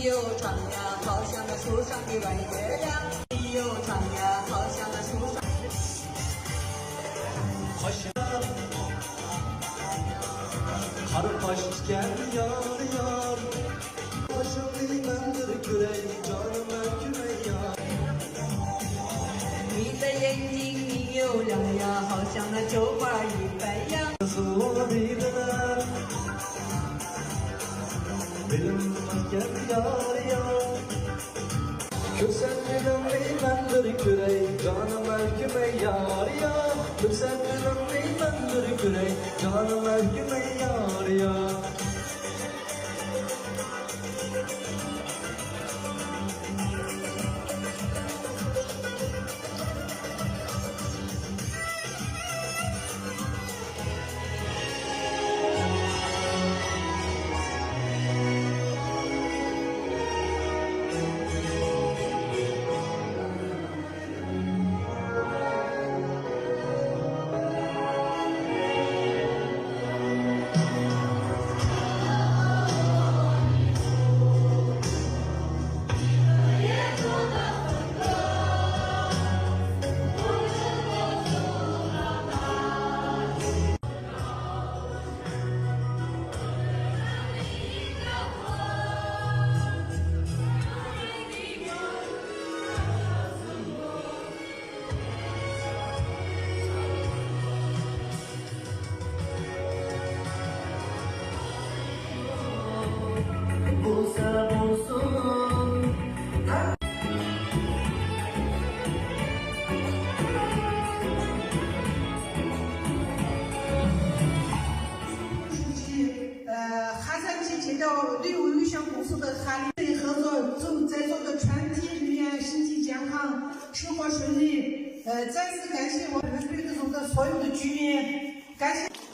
又长呀，好像那树上的弯月亮。你又长呀，好像那树上。好像。 Harpaş gel yar yar Başım limendir kürey canım öküme yar 你的眼睛明又亮呀，好像那酒吧一般样。 Nasıl bildiler Benim gel yar yar Köksen limendir kürey canım öküme yar yar Köksen limendir kürey canım öküme yar yar Busa busun. 哈山区街道旅游有限公司的哈里合作，祝在座的全体人员身体健康，生活顺利。再次感谢我们旅游中的所有的居民，感谢。